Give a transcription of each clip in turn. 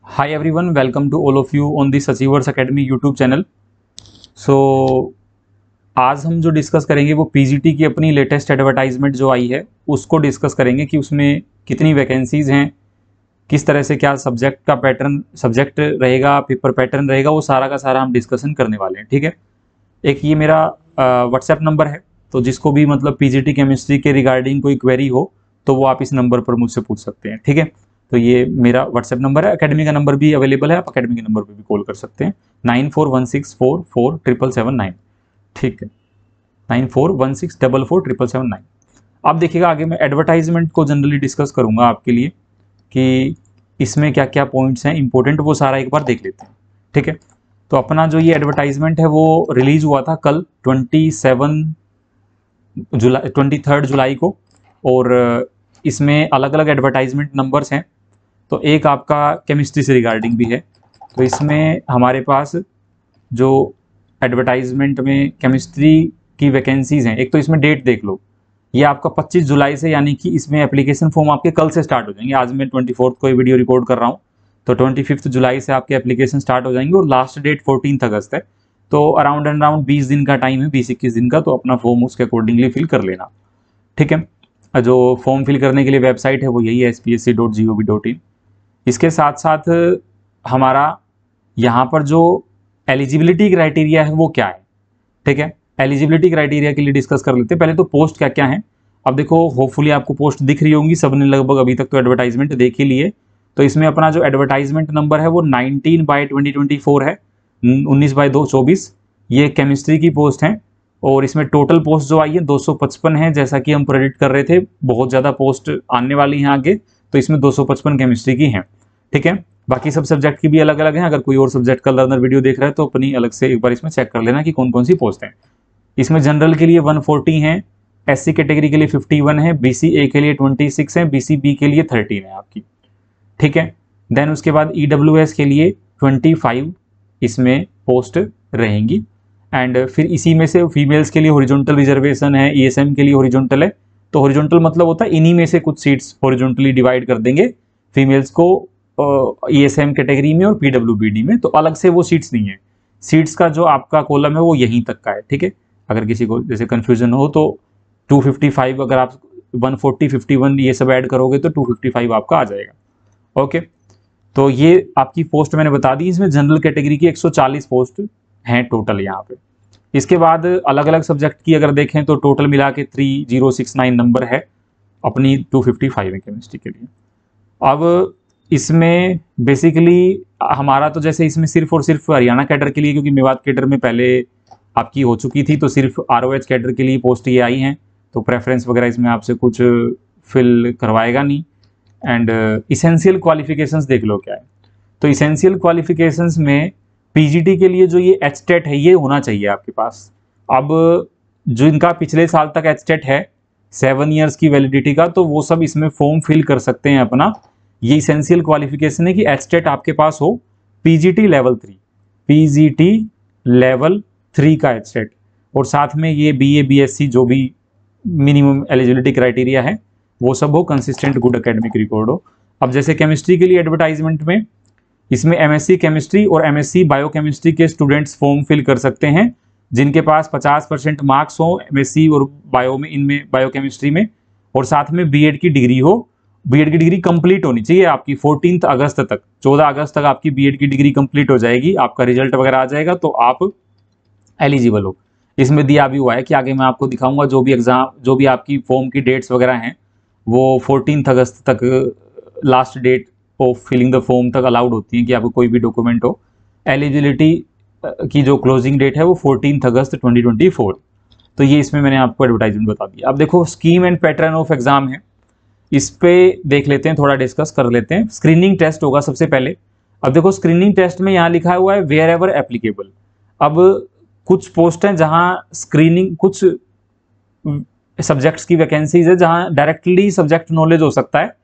Hi everyone, welcome to all of you on the Achievers Academy YouTube channel. So आज हम जो discuss करेंगे वो पीजीटी की अपनी लेटेस्ट एडवर्टाइजमेंट जो आई है उसको डिस्कस करेंगे कि उसमें कितनी वैकेंसीज़ हैं, किस तरह से क्या सब्जेक्ट का पैटर्न सब्जेक्ट रहेगा, पेपर पैटर्न रहेगा, वो सारा का सारा हम डिस्कशन करने वाले हैं। ठीक है, एक ये मेरा व्हाट्सएप नंबर है, तो जिसको भी मतलब पीजीटी केमिस्ट्री के रिगार्डिंग कोई क्वेरी हो तो वो आप इस नंबर पर मुझसे पूछ सकते हैं। ठीक है, तो ये मेरा व्हाट्सएप नंबर है। अकेडमी का नंबर भी अवेलेबल है, आप अकेडमी के नंबर पर भी कॉल कर सकते हैं 9416447779। ठीक है, 9416447779। अब देखिएगा आगे मैं एडवर्टाइजमेंट को जनरली डिस्कस करूंगा आपके लिए कि इसमें क्या क्या पॉइंट्स हैं इंपॉर्टेंट, वो सारा एक बार देख लेते हैं। ठीक है, तो अपना जो ये एडवर्टाइजमेंट है वो रिलीज हुआ था कल 23 जुलाई को, और इसमें अलग अलग एडवर्टाइजमेंट नंबर्स हैं। तो एक आपका केमिस्ट्री से रिगार्डिंग भी है, तो इसमें हमारे पास जो एडवर्टाइजमेंट में केमिस्ट्री की वैकेंसीज हैं, एक तो इसमें डेट देख लो, ये आपका 25 जुलाई से, यानी कि इसमें एप्लीकेशन फॉर्म आपके कल से स्टार्ट हो जाएंगे। आज मैं 24 को ये वीडियो रिकॉर्ड कर रहा हूँ, तो 25 जुलाई से आपके एप्लीकेशन स्टार्ट हो जाएंगे और लास्ट डेट 14 अगस्त है। तो अराउंड एंड अराउंड 20 दिन का टाइम है, 20-21 दिन का, तो अपना फॉर्म उसके अकॉर्डिंगली फिल कर लेना। ठीक है, जो फॉर्म फिल करने के लिए वेबसाइट है वो यही है spsc.gov.in। इसके साथ साथ हमारा यहाँ पर जो एलिजिबिलिटी क्राइटेरिया है वो क्या है। ठीक है, एलिजिबिलिटी क्राइटेरिया के लिए डिस्कस कर लेते हैं। पहले तो पोस्ट क्या क्या है। अब देखो, होपफुली आपको पोस्ट दिख रही होंगी, सबने लगभग अभी तक तो एडवर्टाइजमेंट देख ही लिए। तो इसमें अपना जो एडवर्टाइजमेंट नंबर है वो 19/2024 है, 19/2/24। ये केमिस्ट्री की पोस्ट है, और इसमें टोटल पोस्ट जो आई है 255 है। जैसा कि हम प्रेडिक्ट कर रहे थे, बहुत ज़्यादा पोस्ट आने वाली हैं आगे, तो इसमें 255 केमिस्ट्री की हैं। ठीक है, बाकी सब सब्जेक्ट की भी अलग अलग हैं। अगर कोई और सब्जेक्ट का लर्नर वीडियो देख रहा है तो अपनी अलग से एक बार इसमें चेक कर लेना कि कौन कौन सी पोस्ट हैं। इसमें जनरल के लिए 140 हैं, एससी कैटेगरी के लिए 51 है, बीसी ए के लिए 26 है, बीसी बी के लिए 13 है आपकी। ठीक है, देन उसके बाद ईडब्ल्यूएस के लिए 25 इसमें पोस्ट रहेंगी। एंड फिर इसी में से फीमेल्स के लिए हॉरिजॉन्टल रिजर्वेशन है, ईएसएम के लिए हॉरिजॉन्टल है। तो हॉरिजॉन्टल मतलब होता है इन्हीं में से कुछ सीट्स हॉरिजॉन्टली डिवाइड कर देंगे फीमेल्स को ईएसएम कैटेगरी में और पीडब्ल्यूबीडी में, तो अलग से वो सीट्स नहीं है। सीट्स का जो आपका कॉलम है वो यहीं तक का है। ठीक है, अगर किसी को जैसे कन्फ्यूजन हो तो 255, अगर आप 140 51 ये सब ऐड करोगे तो 255 आपका आ जाएगा। ओके, तो ये आपकी पोस्ट मैंने बता दी। इसमें जनरल कैटेगरी की 140 पोस्ट हैं टोटल यहाँ पे। इसके बाद अलग अलग सब्जेक्ट की अगर देखें तो टोटल मिला के 3069 नंबर है, अपनी 255 है केमिस्ट्री के लिए। अब इसमें बेसिकली हमारा तो जैसे इसमें सिर्फ और सिर्फ हरियाणा कैडर के लिए, क्योंकि मेवात कैडर में पहले आपकी हो चुकी थी, तो सिर्फ आरओएच कैडर के लिए पोस्ट ये आई हैं, तो प्रेफरेंस वगैरह इसमें आपसे कुछ फिल करवाएगा नहीं। एंड इसेंशियल क्वालिफिकेशंस देख लो क्या है। तो इसेंशियल क्वालिफिकेशंस में पीजीटी के लिए जो ये एचटेट है ये होना चाहिए आपके पास। अब जो इनका पिछले साल तक एचटेट है 7 ईयर्स की वैलिडिटी का, तो वो सब इसमें फॉर्म फिल कर सकते हैं अपना। ये इसेंशियल क्वालिफिकेशन है कि एचटेट आपके पास हो पीजीटी लेवल 3, पीजीटी लेवल 3 का एचटेट, और साथ में ये बीए बीएससी जो भी मिनिमम एलिजिबिलिटी क्राइटेरिया है वो सब हो, कंसिस्टेंट गुड एकेडमिक रिकॉर्ड हो। अब जैसे केमिस्ट्री के लिए एडवर्टाइजमेंट में इसमें एमएससी केमिस्ट्री और एमएससी बायोकेमिस्ट्री के स्टूडेंट्स फॉर्म फिल कर सकते हैं, जिनके पास 50% मार्क्स हो एमएससी और बायो में, इनमें बायोकेमिस्ट्री में, और साथ में बीएड की डिग्री हो। बीएड की डिग्री कंप्लीट होनी चाहिए आपकी 14 अगस्त तक, 14 अगस्त तक आपकी बीएड की डिग्री कंप्लीट हो जाएगी, आपका रिजल्ट वगैरह आ जाएगा तो आप एलिजिबल हो। इसमें दिया भी हुआ है कि आगे मैं आपको दिखाऊंगा, जो भी एग्जाम, जो भी आपकी फॉर्म की डेट्स वगैरह हैं वो 14 अगस्त तक last date of filling the form तक अलाउड होती है कि आपको कोई भी डॉक्यूमेंट हो। एलिजिबिलिटी की जो क्लोजिंग डेट है वो 14 अगस्त 2024। तो ये इसमें मैंने आपको एडवर्टाइजमेंट बता दिया। अब देखो scheme and pattern of exam है, इस पे देख लेते हैं, थोड़ा डिस्कस कर लेते हैं। स्क्रीनिंग टेस्ट होगा सबसे पहले। अब देखो स्क्रीनिंग टेस्ट में यहाँ लिखा हुआ है वेयर एवर एप्लीकेबल। अब कुछ पोस्ट हैं जहाँ स्क्रीनिंग, कुछ सब्जेक्ट्स की वैकेंसीज है जहाँ डायरेक्टली सब्जेक्ट नॉलेज हो सकता है,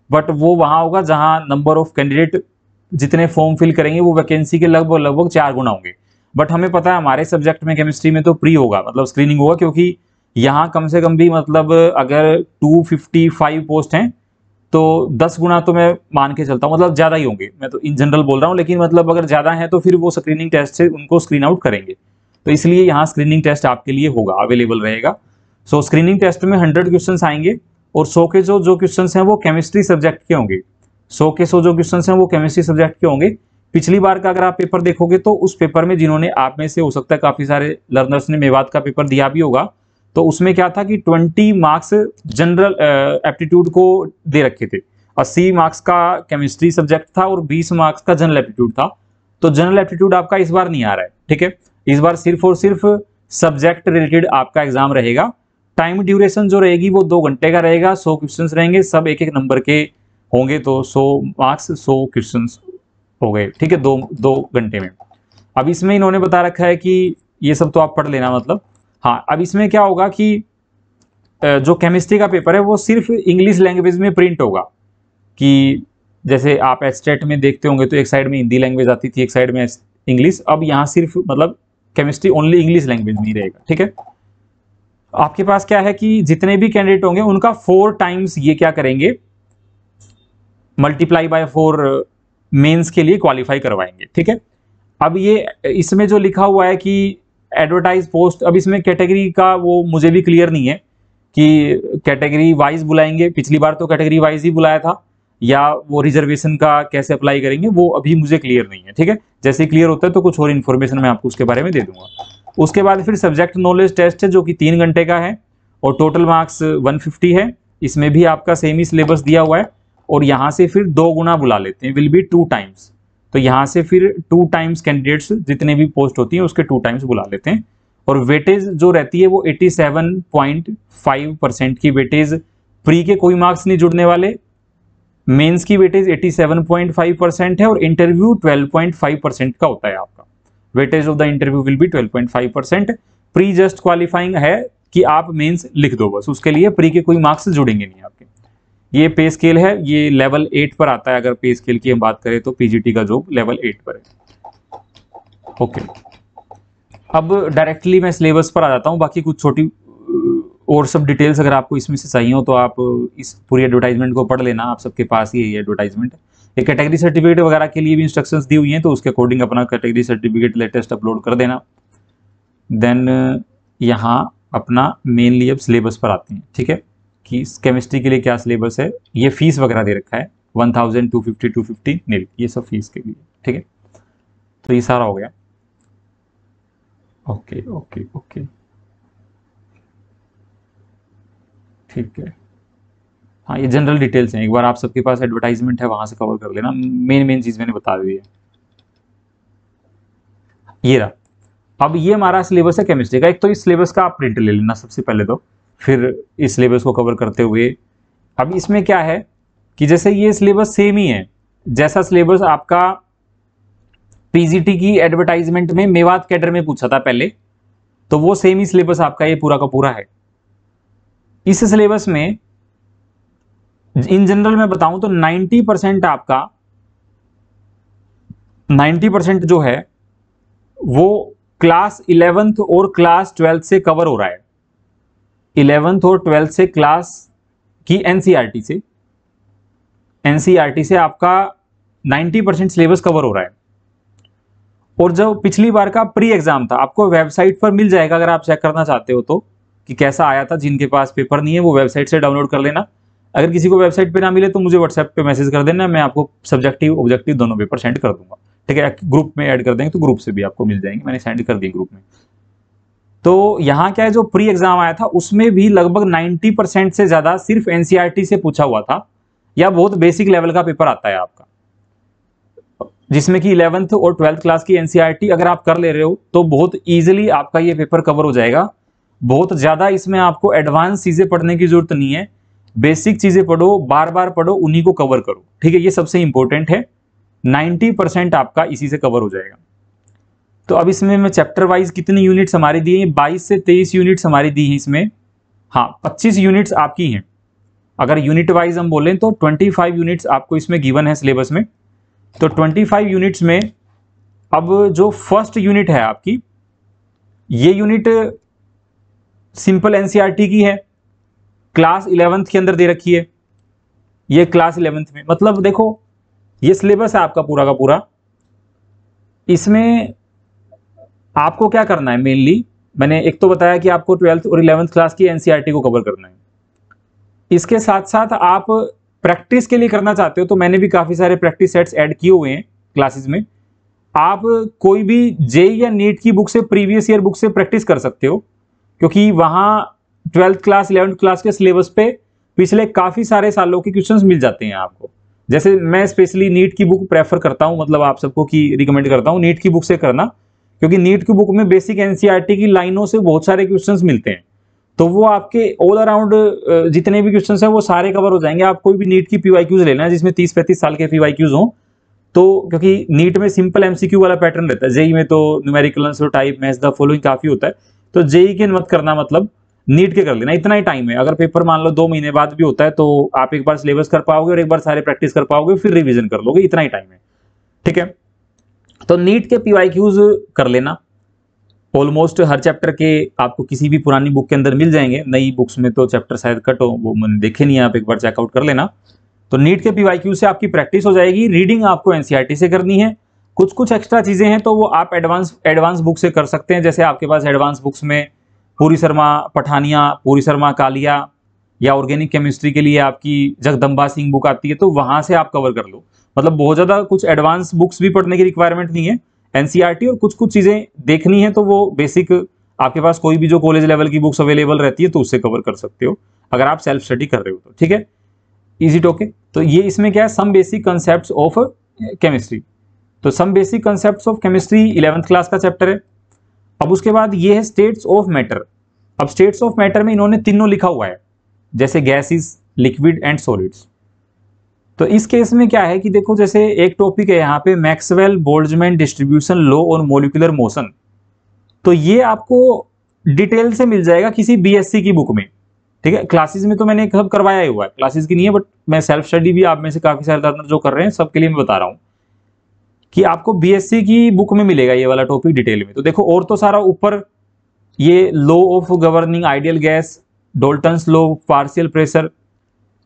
बट वो वहाँ होगा जहाँ नंबर ऑफ कैंडिडेट जितने फॉर्म फिल करेंगे वो वैकेंसी के लगभग लगभग 4 गुना होंगे। बट हमें पता है हमारे सब्जेक्ट में केमिस्ट्री में तो प्री होगा, मतलब स्क्रीनिंग होगा, क्योंकि यहाँ कम से कम भी मतलब अगर 255 पोस्ट हैं तो 10 गुना तो मैं मान के चलता हूँ, मतलब ज़्यादा ही होंगे, मैं तो इन जनरल बोल रहा हूँ, लेकिन मतलब अगर ज़्यादा है तो फिर वो स्क्रीनिंग टेस्ट से उनको स्क्रीन आउट करेंगे। तो इसलिए यहाँ स्क्रीनिंग टेस्ट आपके लिए होगा, अवेलेबल रहेगा। सो स्क्रीनिंग टेस्ट में 100 क्वेश्चन आएंगे और 100 के जो क्वेश्चन हैं वो केमिस्ट्री सब्जेक्ट के होंगे। 100 के 100 जो क्वेश्चन हैं वो केमिस्ट्री सब्जेक्ट के होंगे। पिछली बार का अगर आप पेपर देखोगे तो उस पेपर में जिन्होंने, आप में से हो सकता है काफी सारे लर्नर्स ने मेवात का पेपर दिया भी होगा, तो उसमें क्या था कि 20 मार्क्स जनरल एप्टीट्यूड को दे रखे थे, 80 मार्क्स का केमिस्ट्री सब्जेक्ट था और 20 मार्क्स का जनरल एप्टीट्यूड था। तो जनरल एप्टीट्यूड आपका इस बार नहीं आ रहा है, ठीक है। इस बार सिर्फ और सिर्फ सब्जेक्ट रिलेटेड आपका एग्जाम रहेगा। टाइम ड्यूरेशन जो रहेगी वो 2 घंटे का रहेगा। 100 क्वेश्चन रहेंगे, सब एक एक नंबर के होंगे, तो 100 मार्क्स 100 क्वेश्चन हो गए, ठीक है, 2 घंटे में। अब इसमें इन्होंने बता रखा है कि ये सब तो आप पढ़ लेना, मतलब हाँ। अब इसमें क्या होगा कि जो केमिस्ट्री का पेपर है वो सिर्फ इंग्लिश लैंग्वेज में प्रिंट होगा, कि जैसे आप एचटेट में देखते होंगे तो एक साइड में हिंदी लैंग्वेज आती थी, एक साइड में इंग्लिश। अब यहाँ सिर्फ मतलब केमिस्ट्री ओनली इंग्लिश लैंग्वेज में ही रहेगा, ठीक है। आपके पास क्या है कि जितने भी कैंडिडेट होंगे उनका 4 टाइम्स ये क्या करेंगे, मल्टीप्लाई बाय 4 मेंस के लिए क्वालिफाई करवाएंगे, ठीक है। अब ये इसमें जो लिखा हुआ है कि एडवर्टाइज पोस्ट, अब इसमें कैटेगरी का वो मुझे भी क्लियर नहीं है कि कैटेगरी वाइज बुलाएंगे, पिछली बार तो कैटेगरी वाइज ही बुलाया था, या वो रिजर्वेशन का कैसे अप्लाई करेंगे वो अभी मुझे क्लियर नहीं है, ठीक है। जैसे क्लियर होता है तो कुछ और इन्फॉर्मेशन मैं आपको उसके बारे में दे दूंगा। उसके बाद फिर सब्जेक्ट नॉलेज टेस्ट है जो कि 3 घंटे का है और टोटल मार्क्स 150 है। इसमें भी आपका सेम ही सिलेबस दिया हुआ है और यहाँ से फिर 2 गुना बुला लेते हैं, विल बी 2 टाइम्स। तो यहाँ से फिर 2 टाइम्स कैंडिडेट्स जितने भी पोस्ट होती हैं उसके 2 टाइम्स बुला लेते हैं। और वेटेज जो रहती है वो 87.5% की वेटेज, प्री के कोई मार्क्स नहीं जुड़ने वाले। मेंस की वेटेज 87.5% है और इंटरव्यू 12.5% का होता है आपका। Weightage of the interview will be 12.5%। Pre just qualifying है कि आप मेंस लिख दो बस, उसके लिए प्री के कोई मार्क्स जुड़ेंगे नहीं आपके। ये पे स्केल है, ये लेवल 8 पर आता है। अगर पे स्केल की हम बात करें तो पीजीटी का जॉब लेवल 8 पर है। ओके, अब डायरेक्टली मैं सिलेबस पर आ जाता हूँ। बाकी कुछ छोटी और सब डिटेल्स अगर आपको इसमें से चाहिए हो तो आप इस पूरी एडवर्टाइजमेंट को पढ़ लेना, आप सबके पास ही है ये एडवर्टाइजमेंट। ये कैटेगरी सर्टिफिकेट वगैरह के लिए भी इंस्ट्रक्शंस दी हुई हैं, तो उसके अकॉर्डिंग अपना कैटेगरी सर्टिफिकेट लेटेस्ट अपलोड कर देना। देन यहाँ अपना मेनली अब सिलेबस पर आते हैं, ठीक है, कि केमिस्ट्री के लिए क्या सिलेबस है। ये फीस वगैरह दे रखा है 1250 नील, ये सब फीस के लिए, ठीक है। तो ये सारा हो गया। ओके ओके ओके, ठीक है। हाँ, ये जनरल डिटेल्स हैं, एक बार आप सबके पास एडवर्टाइजमेंट है वहां से कवर कर लेना। मेन चीज मैंने बता दी है। ये रहा, अब ये हमारा सिलेबस है केमिस्ट्री का। एक तो इस सिलेबस का आप प्रिंट ले लेना सबसे पहले, तो फिर इस सिलेबस को कवर करते हुए अब इसमें क्या है कि जैसे ये सिलेबस सेम ही है जैसा सिलेबस आपका पीजीटी की एडवर्टाइजमेंट में मेवात कैडर में पूछा था पहले, तो वो सेम ही सिलेबस आपका ये पूरा का पूरा है। इस सिलेबस में इन जनरल मैं बताऊं तो 90% आपका 90% जो है वो क्लास 11th और क्लास 12th से कवर हो रहा है। 11th और 12th से क्लास की एनसीईआरटी से आपका 90% सिलेबस कवर हो रहा है। और जो पिछली बार का प्री एग्जाम था, आपको वेबसाइट पर मिल जाएगा अगर आप चेक करना चाहते हो तो, कि कैसा आया था। जिनके पास पेपर नहीं है वो वेबसाइट से डाउनलोड कर लेना। अगर किसी को वेबसाइट पे ना मिले तो मुझे व्हाट्सएप पे मैसेज कर देना, मैं आपको सब्जेक्टिव ऑब्जेक्टिव दोनों पेपर सेंड कर दूंगा, ठीक है। ग्रुप में ऐड कर देंगे तो ग्रुप से भी आपको मिल जाएंगे, मैंने सेंड कर दिए ग्रुप में। तो यहाँ क्या है, जो प्री एग्जाम आया था उसमें भी लगभग 90% से ज्यादा सिर्फ एनसीईआरटी से पूछा हुआ था, या बहुत बेसिक लेवल का पेपर आता है आपका, जिसमें कि 11th और 12th क्लास की एनसीईआरटी अगर आप कर ले रहे हो तो बहुत इजीली आपका ये पेपर कवर हो जाएगा। बहुत ज्यादा इसमें आपको एडवांस चीजें पढ़ने की जरूरत नहीं है, बेसिक चीजें पढ़ो, बार बार पढ़ो, उन्हीं को कवर करो, ठीक है। ये सबसे इंपॉर्टेंट है। 90% आपका इसी से कवर हो जाएगा। तो अब इसमें मैं चैप्टर वाइज कितनी यूनिट्स हमारी दी हैं, 22 से 23 यूनिट्स हमारी दी हैं इसमें। हाँ, 25 यूनिट्स आपकी हैं। अगर यूनिट वाइज हम बोलें तो 25 यूनिट्स आपको इसमें गिवन है सिलेबस में। तो 25 यूनिट्स में अब जो फर्स्ट यूनिट है आपकी, ये यूनिट सिंपल एनसीईआरटी की है, क्लास 11th के अंदर दे रखी है। ये क्लास 11th में। मतलब देखो ये सिलेबस है आपका पूरा का पूरा। इसमें आपको क्या करना है मेनली, मैंने एक तो बताया कि आपको 12th और 11th क्लास की एनसीईआरटी को कवर करना है। इसके साथ साथ आप प्रैक्टिस के लिए करना चाहते हो तो मैंने भी काफी सारे प्रैक्टिस सेट्स ऐड किए हुए हैं क्लासेस में। आप कोई भी जेई या नीट की बुक से, प्रीवियस ईयर बुक से प्रैक्टिस कर सकते हो, क्योंकि वहां 12th क्लास 11th क्लास के सिलेबस पे पिछले काफी सारे सालों के क्वेश्चंस मिल जाते हैं आपको। जैसे मैं स्पेशली नीट की बुक प्रेफर करता हूं, मतलब आप सबको की रिकमेंड करता हूं नीट की बुक से करना, क्योंकि नीट की बुक में बेसिक एनसीईआरटी की लाइनों से बहुत सारे क्वेश्चंस मिलते हैं। तो वो आपके ऑल अराउंड जितने भी क्वेश्चंस हैं वो सारे कवर हो जाएंगे। आप कोई भी नीट की पीवाईक्यूज लेना है जिसमें 30-35 साल के पीवाईक्यूज हों, तो क्योंकि नीट में सिंपल एमसीक्यू वाला पैटर्न रहता है, जेई में तो numerical answer type, match the following काफी होता है। तो जेई के मत करना, मतलब नीट के कर लेना, इतना ही टाइम है। अगर पेपर मान लो 2 महीने बाद भी होता है तो आप एक बार सिलेबस कर पाओगे और एक बार सारे प्रैक्टिस कर पाओगे, फिर रिवीजन कर लोगे, इतना ही टाइम है। ठीक है, तो नीट के पीवाईक्यूज कर लेना। ऑलमोस्ट हर चैप्टर के आपको किसी भी पुरानी बुक के अंदर मिल जाएंगे, नई बुक्स में तो चैप्टर शायद कट हो, वो मैंने देखे नहीं, आप एक बार चेकआउट कर लेना। तो नीट के पीवाईक्यू से आपकी प्रैक्टिस हो जाएगी। रीडिंग आपको एनसीईआरटी से करनी है। कुछ कुछ एक्स्ट्रा चीजें हैं तो वो आप एडवांस बुक से कर सकते हैं। जैसे आपके पास एडवांस बुक्स में पूरी शर्मा पठानिया, पूरी शर्मा कालिया, या ऑर्गेनिक केमिस्ट्री के लिए आपकी जगदम्बा सिंह बुक आती है, तो वहां से आप कवर कर लो। मतलब बहुत ज्यादा कुछ एडवांस बुक्स भी पढ़ने की रिक्वायरमेंट नहीं है। एनसीईआरटी और कुछ कुछ चीजें देखनी है तो वो बेसिक आपके पास कोई भी जो कॉलेज लेवल की बुक्स अवेलेबल रहती है तो उससे कवर कर सकते हो, अगर आप सेल्फ स्टडी कर रहे हो तो। ठीक है, इजी टोके। तो ये इसमें क्या है, some basic concepts of chemistry. तो some basic concepts of chemistry 11th class का चैप्टर है। अब उसके बाद ये है स्टेट्स ऑफ मैटर। अब स्टेट्स ऑफ मैटर में इन्होंने तीनों लिखा हुआ है, जैसे गैसेस, लिक्विड एंड सॉलिड्स। तो इस केस में क्या है कि देखो, जैसे एक टॉपिक है यहाँ पे मैक्सवेल बोल्ट्जमैन डिस्ट्रीब्यूशन लॉ और मॉलिक्यूलर मोशन। तो ये आपको डिटेल से मिल जाएगा किसी बीएससी की बुक में। ठीक है, क्लासेस में तो मैंने सब करवाया ही हुआ है, क्लासेस की नहीं है, बट मैं सेल्फ स्टडी भी आप में से काफी सारे लर्नर जो कर रहे हैं सबके लिए मैं बता रहा हूँ कि आपको बीएससी की बुक में मिलेगा ये वाला टॉपिक डिटेल में। तो देखो, और तो सारा ऊपर ये law of governing ideal gas, Dalton's law, partial pressure,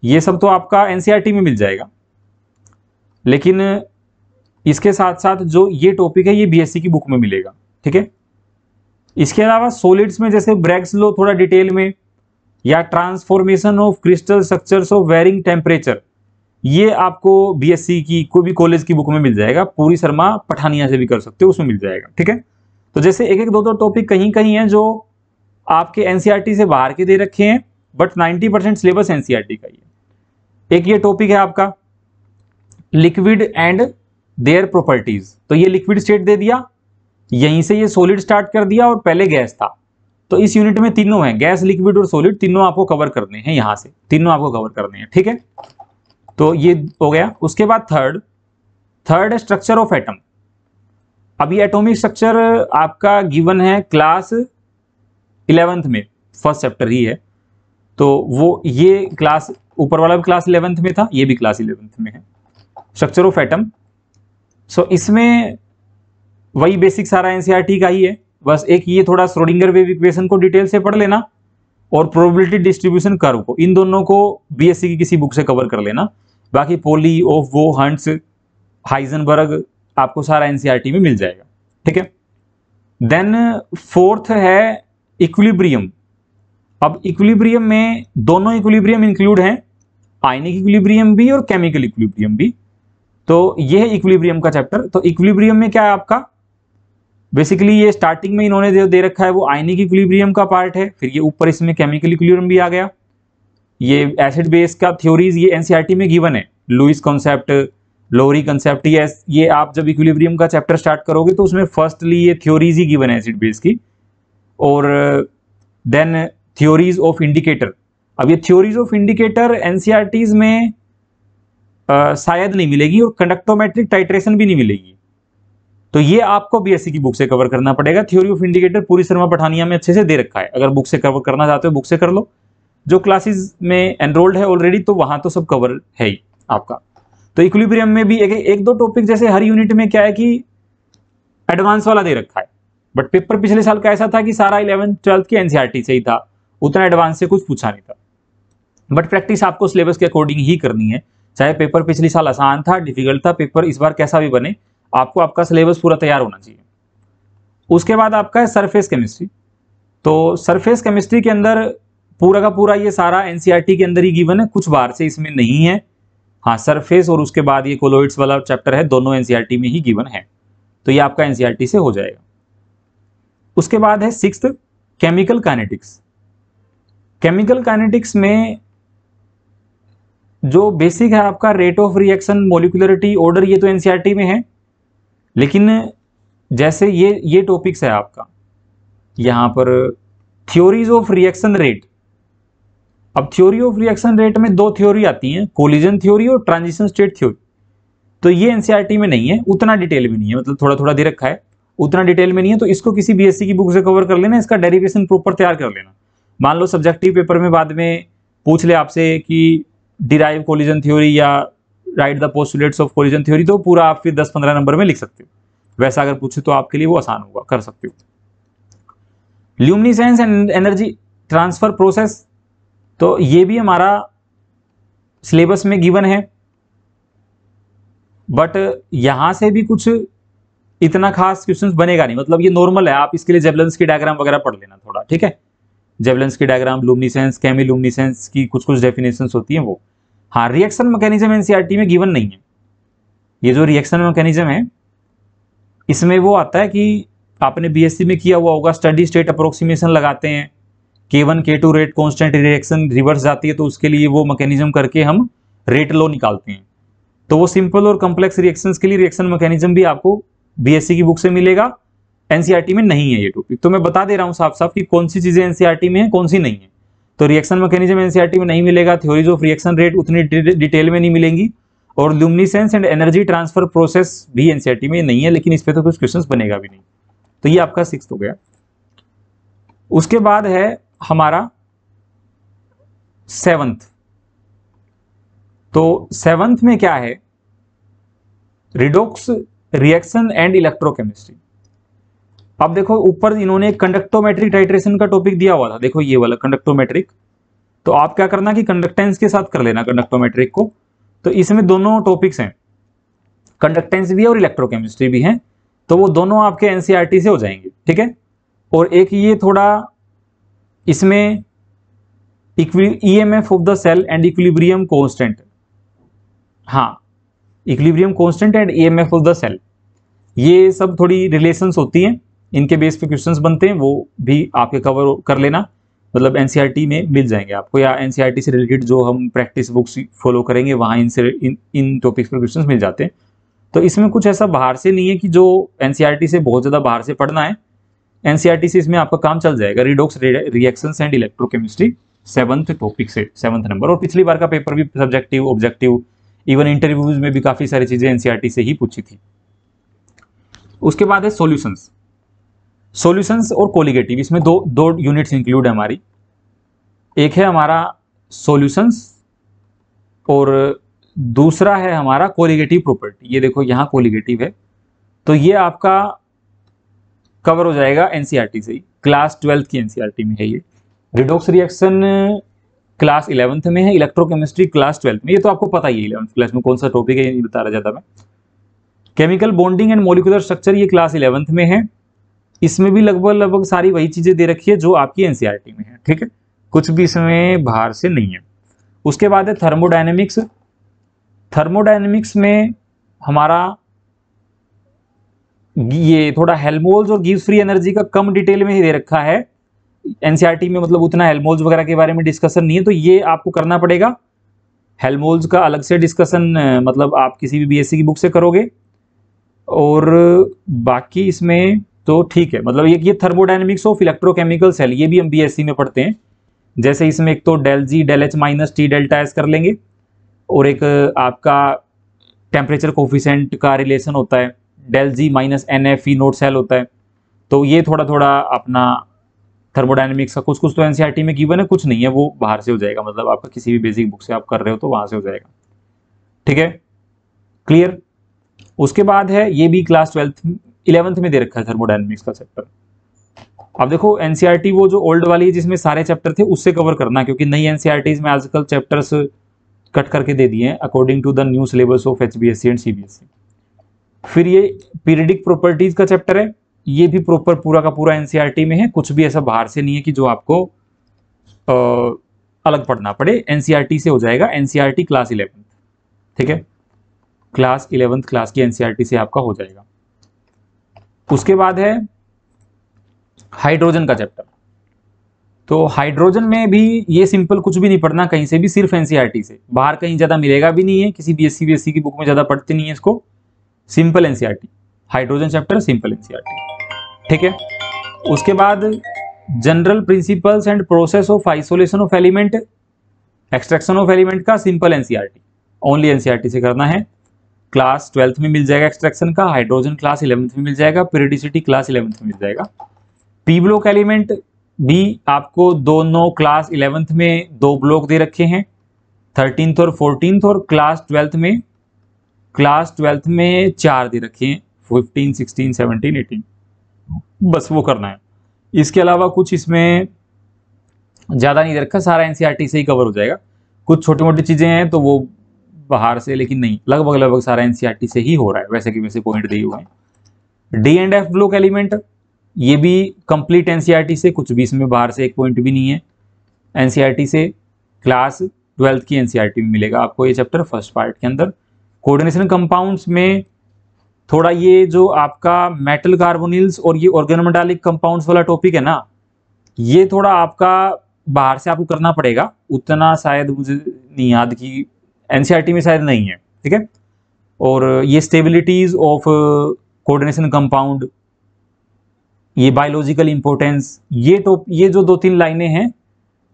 ये सब तो आपका एनसीईआरटी में मिल जाएगा। लेकिन इसके साथ साथ जो ये टॉपिक है ये बीएससी की बुक में मिलेगा। ठीक है, इसके अलावा सॉलिड्स में जैसे ब्रैग्स लॉ थोड़ा डिटेल में, या transformation of crystal structures of varying temperature, ये आपको बीएससी की कोई भी कॉलेज की बुक में मिल जाएगा। पूरी शर्मा पठानिया से भी कर सकते हो, उसमें मिल जाएगा। ठीक है, तो जैसे एक एक दो दो टॉपिक कहीं कहीं हैं जो आपके एनसीईआरटी से बाहर के दे रखे हैं, बट 90% सिलेबस एनसीईआरटी का ही है। एक ये टॉपिक है आपका लिक्विड एंड देयर प्रॉपर्टीज। तो ये लिक्विड स्टेट दे दिया, यहीं से ये सॉलिड स्टार्ट कर दिया और पहले गैस था। तो इस यूनिट में तीनों हैं, गैस, लिक्विड और सॉलिड, तीनों आपको कवर करने हैं, यहां से तीनों आपको कवर करने हैं। ठीक है, तो ये हो गया। उसके बाद थर्ड है स्ट्रक्चर ऑफ एटम। अभी एटॉमिक स्ट्रक्चर आपका गिवन है क्लास 11th में, फर्स्ट चैप्टर ही है। तो वो ये क्लास ऊपर वाला भी क्लास 11th में था, ये भी क्लास 11th में है, स्ट्रक्चर ऑफ एटम। सो इसमें वही बेसिक सारा एनसीईआरटी का ही है, बस एक ये थोड़ा श्रोडिंगर वेव इक्वेशन को डिटेल से पढ़ लेना और प्रोबेबिलिटी डिस्ट्रीब्यूशन कर्व को, इन दोनों को बीएससी की किसी बुक से कवर कर लेना। बाकी पोली, ऑफ वो, हंट्स, हाइजनबर्ग आपको सारा एनसीईआरटी में मिल जाएगा। ठीक है, देन फोर्थ है इक्विलिब्रियम। अब इक्विलिब्रियम में दोनों इक्विलिब्रियम इंक्लूड हैं, आयनिक इक्विलिब्रियम भी और केमिकल इक्विलिब्रियम भी। तो ये है इक्विलिब्रियम का चैप्टर। तो इक्विलिब्रियम में क्या है आपका, बेसिकली ये स्टार्टिंग में इन्होंने जो दे रखा है वो आयनिक इक्विलिब्रियम का पार्ट है, फिर ये ऊपर इसमें केमिकल इक्विलिब्रियम भी आ गया। ये एसिड बेस का थ्योरीज ये एनसीईआरटी में गिवन है, लुईस कॉन्सेप्ट, लोरी कॉन्सेप्ट, ये आप जब इक्विलिब्रियम का चैप्टर स्टार्ट करोगे तो उसमें फर्स्टली ये थ्योरीज ही गिवन है एसिड बेस की। और देन थ्योरीज ऑफ इंडिकेटर। अब ये थ्योरीज ऑफ इंडिकेटर एनसीईआरटीज में शायद नहीं मिलेगी, और कंडक्टोमेट्रिक टाइट्रेशन भी नहीं मिलेगी। तो ये आपको बीएससी की बुक से कवर करना पड़ेगा। थ्योरी ऑफ इंडिकेटर पूरी शर्मा पठानिया में अच्छे से दे रखा है, अगर बुक से कवर करना चाहते हो बुक से कर लो। जो क्लासेस में एनरोल्ड है ऑलरेडी तो वहां तो सब कवर है ही आपका। तो इक्विलिब्रियम में भी एक दो टॉपिक, जैसे हर यूनिट में क्या है कि एडवांस वाला दे रखा है, बट पेपर पिछले साल का ऐसा था कि सारा 11th 12th की एनसीईआरटी से ही था, उतना एडवांस से कुछ पूछा नहीं था। बट प्रैक्टिस आपको सिलेबस के अकॉर्डिंग ही करनी है, चाहे पेपर पिछली साल आसान था, डिफिकल्ट था, पेपर इस बार कैसा भी बने, आपको आपका सिलेबस पूरा तैयार होना चाहिए। उसके बाद आपका है सरफेस केमिस्ट्री। तो सरफेस केमिस्ट्री के अंदर पूरा का पूरा ये सारा एनसीईआरटी के अंदर ही गिवन है, कुछ बाहर से इसमें नहीं है। हाँ, सरफेस और उसके बाद ये कोलोइड्स वाला चैप्टर है, दोनों एनसीईआरटी में ही गिवन है, तो ये आपका एनसीईआरटी से हो जाएगा। उसके बाद है 6th chemical kinetics. Chemical kinetics में जो बेसिक है आपका rate of reaction, molecularity, order, ये तो एनसीईआरटी में है, लेकिन जैसे ये टॉपिक्स है आपका यहां पर थ्योरीज ऑफ रिएक्शन रेट। अब थ्योरी ऑफ रिएक्शन रेट में दो थ्योरी आती हैं, कोलिजन थ्योरी और ट्रांजिशन स्टेट थ्योरी। तो ये एनसीईआरटी में नहीं है, उतना डिटेल में नहीं है, मतलब थोड़ा थोड़ा दे रखा है, उतना डिटेल में नहीं है। तो इसको किसी बीएससी की बुक से कवर कर लेना, इसका डेरिवेशन प्रॉपर तैयार कर लेना। मान लो सब्जेक्टिव पेपर में बाद में पूछ ले आपसे कि डिराइव कोलिजन थ्योरी या right the postulates of collision theory, तो पूरा आप फिर 10-15 नंबर में लिख सकते हो। वैसा अगर पूछे तो आपके लिए वो आसान होगा, कर सकते हो। Luminescence and energy transfer process, तो ये भी हमारा सिलेबस में गिवन है, बट यहां से भी कुछ इतना खास क्वेश्चंस बनेगा नहीं, मतलब ये नॉर्मल है। आप इसके लिए जेवलेंस की डायग्राम वगैरह पढ़ लेना थोड़ा, ठीक है। जेवलेंस की डायग्राम, लुमिनेसेंस, केमी लुमिनेसेंस की कुछ कुछ डेफिनेशंस होती हैं वो। हाँ, रिएक्शन मैकेनिज्म एनसीईआरटी में गिवन नहीं है। ये जो रिएक्शन मैकेनिज्म है इसमें वो आता है कि आपने बीएससी में किया हुआ होगा, स्टडी स्टेट अप्रोक्सीमेशन लगाते हैं, K1 K2 rate constant, reaction reverse जाती है तो उसके लिए वो मैकेनिज्म करके हम रेट लो निकालते हैं। तो वो सिंपल और कॉम्प्लेक्स रिएक्शंस के लिए रिएक्शन मैकेनिज्म भी आपको बीएससी की बुक से मिलेगा, एनसीईआरटी में नहीं है ये टॉपिक। तो मैं बता दे रहा हूं साफ साफ कि कौन सी चीजें एनसीईआरटी में है, कौन सी नहीं है। तो रिएक्शन मैकेनिज्म एनसीईआरटी में नहीं मिलेगा, थ्योरीज ऑफ रिएक्शन रेट उतनी डिटेल में नहीं मिलेंगी, और luminescence and energy transfer process भी एनसीईआरटी में नहीं है, लेकिन इस पे तो कुछ क्वेश्चंस बनेगा भी नहीं। तो ये आपका 6th हो गया। उसके बाद है हमारा 7th। तो 7th में क्या है, रिडॉक्स रिएक्शन एंड इलेक्ट्रोकेमिस्ट्री। अब देखो ऊपर इन्होंने कंडक्टोमेट्रिक टाइट्रेशन का टॉपिक दिया हुआ था, देखो ये वाला कंडक्टोमेट्रिक। तो आप क्या करना कि कंडक्टेंस के साथ कर लेना कंडक्टोमेट्रिक को। तो इसमें दोनों टॉपिक्स हैं, कंडक्टेंस भी है और इलेक्ट्रोकेमिस्ट्री भी है, तो वो दोनों आपके एनसीईआरटी से हो जाएंगे, ठीक है। और एक ये थोड़ा इसमें EMF of the cell and equilibrium constant, हाँ, equilibrium constant and EMF of the cell, ये सब थोड़ी रिलेशंस होती हैं, इनके बेस पे क्वेश्चंस बनते हैं, वो भी आपके कवर कर लेना। मतलब एनसीईआरटी में मिल जाएंगे आपको, या एनसीईआरटी से रिलेटेड जो हम प्रैक्टिस बुक्स फॉलो करेंगे वहाँ इनसे इन टॉपिक्स पर क्वेश्चंस मिल जाते हैं। तो इसमें कुछ ऐसा बाहर से नहीं है कि जो एनसीईआरटी से बहुत ज़्यादा बाहर से पढ़ना है, एनसीईआरटी से इसमें आपका काम चल जाएगा। Redox reactions and electrochemistry 7th topic से, 7th नंबर। और पिछली बार का पेपर भी सब्जेक्टिव, ऑब्जेक्टिव, इवन इंटरव्यूज में भी काफ़ी सारी चीज़ें एनसीईआरटी से ही पूछी थी। उसके बाद है सॉल्यूशंस। सॉल्यूशंस और कोलिगेटिव, इसमें दो यूनिट्स इंक्लूड है हमारी। एक है हमारा सॉल्यूशंस और दूसरा है हमारा कोलिगेटिव प्रॉपर्टी। ये देखो यहाँ कोलिगेटिव है, तो ये आपका कवर हो जाएगा एनसीईआरटी से ही, क्लास 12th की एनसीईआरटी में है ये। रिडॉक्स रिएक्शन क्लास 11th में है, इलेक्ट्रोकेमिस्ट्री क्लास 12th में। ये तो आपको पता ही है 11th क्लास में कौन सा टॉपिक है, ये नहीं बता रहा ज़्यादा मैं। Chemical bonding and molecular structure ये क्लास 11th में है, इसमें भी लगभग सारी वही चीजें दे रखी है जो आपकी एनसीईआरटी में है, ठीक है, कुछ भी इसमें बाहर से नहीं है। उसके बाद है थर्मोडायनेमिक्स। थर्मोडायनेमिक्स में हमारा ये थोड़ा हेल्महोल्ट्ज और गिब्स फ्री एनर्जी का कम डिटेल में ही दे रखा है एनसीईआरटी में, मतलब उतना हेल्महोल्ट्ज वगैरह के बारे में डिस्कशन नहीं है, तो ये आपको करना पड़ेगा। हेल्महोल्ट्ज का अलग से डिस्कशन मतलब आप किसी भी बीएससी की बुक से करोगे, और बाकी इसमें तो ठीक है। मतलब ये थर्मोडायनेमिक्स ऑफ इलेक्ट्रोकेमिकल सेल, ये भी हम बीएससी में पढ़ते हैं। जैसे इसमें एक तो del G del H minus T delta S कर लेंगे, और एक आपका टेम्परेचर कोफिशिएंट का रिलेशन होता है, del G minus n F E naught cell होता है। तो ये थोड़ा थोड़ा अपना थर्मोडायनेमिक्स का कुछ कुछ तो एनसीईआरटी में गिवन है, कुछ नहीं है, वो बाहर से हो जाएगा। मतलब आपका किसी भी बेसिक बुक से आप कर रहे हो तो वहां से हो जाएगा, ठीक है, क्लियर। उसके बाद है ये भी क्लास 11th में दे रखा है थर्मोडायनेमिक्स का चैप्टर। अब देखो एनसीईआरटी वो जो ओल्ड वाली है जिसमें सारे चैप्टर थे उससे कवर करना, क्योंकि नई एनसीईआरटीज में आजकल चैप्टर्स कट करके दे दिए हैं according to the new syllabus of HBSC and CBSE। फिर ये पीरियडिक प्रॉपर्टीज का चैप्टर है, ये भी प्रॉपर पूरा का पूरा NCERT में है, कुछ भी ऐसा बाहर से नहीं है कि जो आपको अलग पढ़ना पड़े, NCERT से हो जाएगा। NCERT क्लास 11th, ठीक है, क्लास 11th क्लास की NCERT से आपका हो जाएगा। उसके बाद है हाइड्रोजन का चैप्टर। तो हाइड्रोजन में भी ये सिंपल कुछ भी नहीं पढ़ना कहीं से भी, सिर्फ NCERT से, बाहर कहीं ज्यादा मिलेगा भी नहीं है, किसी BSc की बुक में ज्यादा पढ़ते नहीं है इसको, simple NCERT hydrogen chapter, simple NCERT, ठीक है। उसके बाद general principles and process of isolation of element, extraction of element का सिंपल NCERT, ओनली NCERT से करना है। क्लास 12th में मिल जाएगा एक्सट्रैक्शन का, हाइड्रोजन क्लास 11th में मिल जाएगा, पीरियोडिसिटी क्लास 11th में मिल जाएगा। पी ब्लॉक एलिमेंट भी आपको दोनों क्लास 11th में 2 ब्लॉक दे रखे हैं, 13th और 14th, और क्लास 12th में 4 दे रखे हैं, 15, 16, 17, 18, बस वो करना है। इसके अलावा कुछ इसमें ज़्यादा नहीं दे रखा, सारा NCERT से ही कवर हो जाएगा। कुछ छोटी मोटी चीज़ें हैं तो वो बाहर से, लेकिन नहीं, लगभग सारा NCERT से ही हो रहा है, वैसे कि वैसे पॉइंट दिए हुए हैं। D and F block element, ये भी कंप्लीट NCERT से, कुछ भी इसमें बाहर से एक पॉइंट भी नहीं है, NCERT से, क्लास 12th की NCERT में मिलेगा आपको ये चैप्टर फर्स्ट पार्ट के अंदर। कोऑर्डिनेशन कंपाउंड्स में थोड़ा ये जो आपका मेटल कार्बोनिल्स और ये ऑर्गेनोमेटालिक कंपाउंड्स वाला टॉपिक है ना, ये थोड़ा आपका बाहर से आपको करना पड़ेगा, उतना शायद मुझे नहीं याद कि NCERT में शायद नहीं है, ठीक है। और ये स्टेबिलिटीज ऑफ कोऑर्डिनेशन कंपाउंड, ये बायोलॉजिकल इंपॉर्टेंस, ये जो 2-3 लाइनें हैं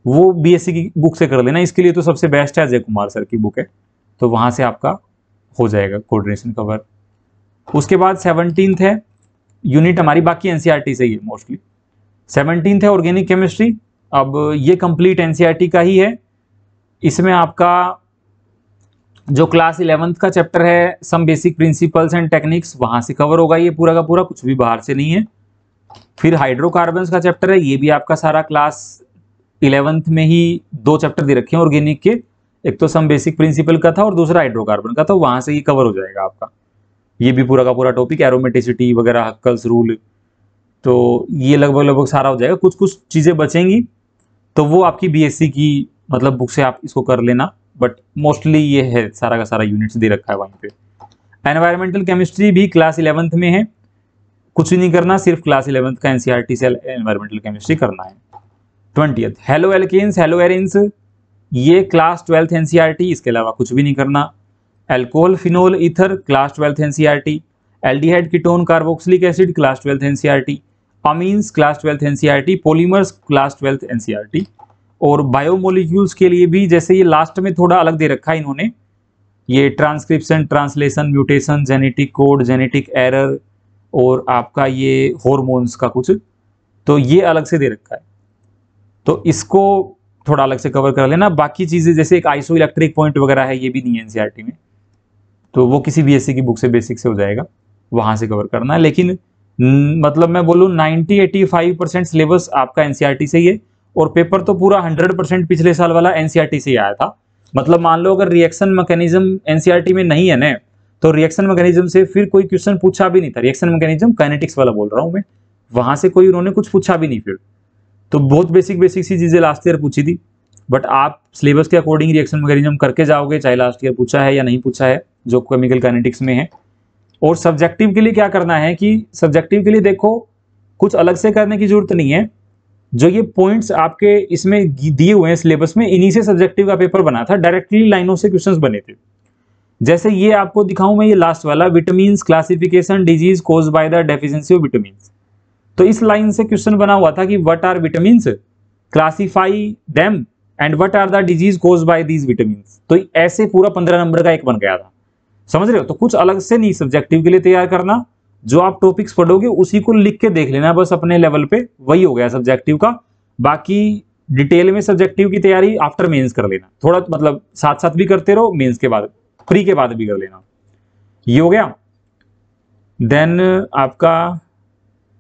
वो BSc की बुक से कर लेना। इसके लिए तो सबसे बेस्ट है अजय कुमार सर की बुक है, तो वहां से आपका हो जाएगा कोऑर्डिनेशन कवर। उसके बाद 17th है यूनिट हमारी, बाकी NCERT से ही है मोस्टली। 17th है ऑर्गेनिक केमिस्ट्री, अब ये कंप्लीट NCERT का ही है। इसमें आपका जो क्लास 11th का चैप्टर है some basic principles and techniques, वहां से कवर होगा ये पूरा का पूरा, कुछ भी बाहर से नहीं है। फिर हाइड्रोकार्बन्स का चैप्टर है, ये भी आपका सारा क्लास 11th में ही 2 चैप्टर दे रखे हैं ऑर्गेनिक के, एक तो सम बेसिक प्रिंसिपल का था और दूसरा हाइड्रोकार्बन का था, वहां से ही कवर हो जाएगा आपका ये भी पूरा का पूरा टॉपिक, एरोमेटिसिटी वगैरह, हक्कल्स रूल, तो ये लगभग सारा हो जाएगा। कुछ कुछ चीजें बचेंगी तो वो आपकी BSc की मतलब बुक से आप इसको कर लेना, बट मोस्टली ये है सारा का सारा यूनिट्स दे रखा है वहीं पे। एनवायरमेंटल केमिस्ट्री भी क्लास 11th में है, कुछ नहीं करना, सिर्फ क्लास 11th का NCERT से एनवायरमेंटल केमिस्ट्री करना है। 20th haloalkanes, haloarenes, ये क्लास 12th NCERT, इसके अलावा कुछ भी नहीं करना। Alcohol, phenol, ether, class 12th NCERT। Aldehyde, ketone, carboxylic acid, class 12th NCERT। Amines, class 12th NCERT। Polymers, class 12th NCERT। और बायोमोलिक्यूल्स के लिए भी जैसे ये लास्ट में थोड़ा अलग दे रखा है इन्होंने, ये transcription, translation, mutation, genetic code, genetic error, और आपका ये हॉर्मोन्स का कुछ, तो ये अलग से दे रखा है, तो इसको थोड़ा अलग से कवर कर लेना। बाकी चीजें जैसे एक आइसो इलेक्ट्रिक पॉइंट वगैरह है, ये भी नहीं है NCERT में, तो वो किसी BSc की बुक से बेसिक से हो जाएगा, वहां से कवर करना है। लेकिन मतलब मैं बोलूँ 90-85% सिलेबस आपका NCERT से ही है, और पेपर तो पूरा 100% पिछले साल वाला NCERT से ही आया था। मतलब मान लो अगर रिएक्शन मैकेनिज्म NCERT में नहीं है ना, तो रिएक्शन मैकेनिज्म से फिर कोई क्वेश्चन पूछा भी नहीं था, रिएक्शन मैकेनिज्म काइनेटिक्स वाला बोल रहा हूं मैं, वहां से कोई उन्होंने कुछ पूछा भी नहीं फिर, तो बहुत बेसिक सी चीजें लास्ट ईयर पूछी थी। बट आप सिलेबस के अकॉर्डिंग रिएक्शन मैकेनिज्म करके जाओगे, चाहे लास्ट ईयर पूछा है या नहीं पूछा है, जो केमिकल काइनेटिक्स में है। और सब्जेक्टिव के लिए क्या करना है कि सब्जेक्टिव के लिए देखो कुछ अलग से करने की जरूरत नहीं है, जो ये पॉइंट्स आपके इसमें दिए हुए हैं सिलेबस में, इन्हीं से सब्जेक्टिव का पेपर बना था, डायरेक्टली लाइनों से क्वेश्चंस बने थे। जैसे ये आपको दिखाऊं मैं, ये लास्ट वाला vitamins classification disease cause by the deficiency of vitamins, तो इस लाइन से क्वेश्चन बना हुआ था कि what are vitamins, classify them, and what are the disease cause by these vitamins. तो ऐसे पूरा 15 नंबर का एक बन गया था, समझ रहे हो। तो कुछ अलग से नहीं सब्जेक्टिव के लिए तैयार करना, जो आप टॉपिक्स पढ़ोगे उसी को लिख के देख लेना बस अपने लेवल पे, वही हो गया सब्जेक्टिव का। बाकी डिटेल में सब्जेक्टिव की तैयारी आफ्टर मेंस कर लेना, थोड़ा मतलब साथ साथ भी करते रहो, मेंस के बाद, प्री के बाद भी कर लेना, ये हो गया। देन आपका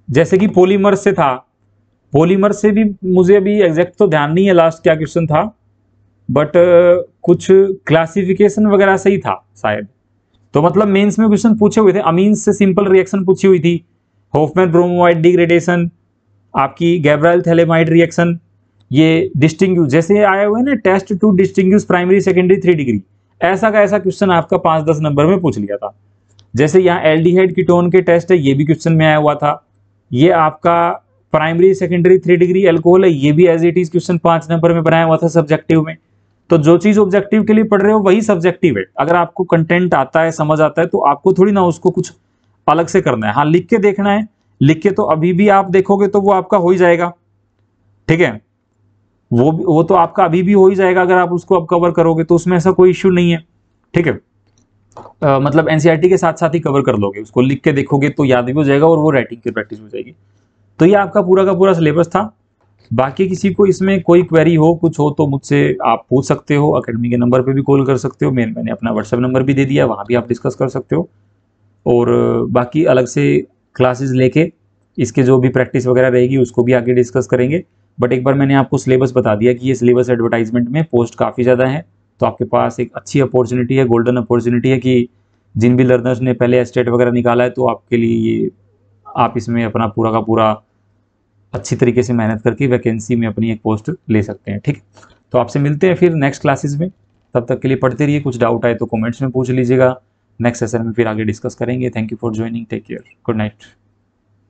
जैसे कि पॉलीमर से था, पॉलीमर से भी मुझे अभी एग्जैक्ट तो ध्यान नहीं है लास्ट क्या क्वेश्चन था, बट कुछ क्लासिफिकेशन वगैरह सही था शायद। तो मतलब मेंस में क्वेश्चन पूछे हुए थे, अमीन्स से सिंपल रिएक्शन पूछी हुई थी, होफमैन ब्रोमोआइड डिग्रेडेशन, आपकी गैब्राइल थैलेमाइड रिएक्शन, ये डिस्टिंग्विश जैसे आए हुए ना, test to distinguish primary secondary 3 degree, ऐसा का ऐसा क्वेश्चन आपका 5-10 नंबर में पूछ लिया था। जैसे यहाँ एल्डिहाइड कीटोन के टेस्ट है, ये भी क्वेश्चन में आया हुआ था। ये आपका प्राइमरी सेकेंडरी 3 डिग्री अल्कोहल है, ये भी as it is question 5 number में बनाया हुआ था सब्जेक्टिव में। तो जो चीज ऑब्जेक्टिव के लिए पढ़ रहे हो वही सब्जेक्टिव है। अगर आपको कंटेंट आता है, समझ आता है, तो आपको थोड़ी ना उसको कुछ अलग से करना है। हाँ, लिख के देखना है, लिख के तो अभी भी आप देखोगे तो वो आपका हो ही जाएगा, ठीक है, वो तो आपका अभी भी हो ही जाएगा अगर आप उसको अब कवर करोगे तो उसमें ऐसा कोई इश्यू नहीं है, ठीक है। मतलब एनसीईआरटी के साथ साथ ही कवर कर लोगे, उसको लिख के देखोगे तो याद भी हो जाएगा और वो राइटिंग की प्रैक्टिस हो जाएगी। तो ये आपका पूरा का पूरा सिलेबस था। बाकी किसी को इसमें कोई क्वेरी हो, कुछ हो, तो मुझसे आप पूछ सकते हो, अकेडमी के नंबर पे भी कॉल कर सकते हो, मैंने अपना व्हाट्सएप नंबर भी दे दिया, वहाँ भी आप डिस्कस कर सकते हो। और बाकी अलग से क्लासेस लेके इसके जो भी प्रैक्टिस वगैरह रहेगी उसको भी आगे डिस्कस करेंगे। बट एक बार मैंने आपको सिलेबस बता दिया कि ये सिलेबस एडवर्टाइजमेंट में पोस्ट काफ़ी ज़्यादा है, तो आपके पास एक अच्छी अपॉर्चुनिटी है, गोल्डन अपॉर्चुनिटी है कि जिन भी लर्नर्स ने पहले स्टेट वगैरह निकाला है तो आपके लिए ये, आप इसमें अपना पूरा का पूरा अच्छी तरीके से मेहनत करके वैकेंसी में अपनी एक पोस्ट ले सकते हैं, ठीक। तो आपसे मिलते हैं फिर नेक्स्ट क्लासेस में, तब तक के लिए पढ़ते रहिए। कुछ डाउट आए तो कमेंट्स में पूछ लीजिएगा, नेक्स्ट सेशन में फिर आगे डिस्कस करेंगे। Thank you for joining, take care, good night.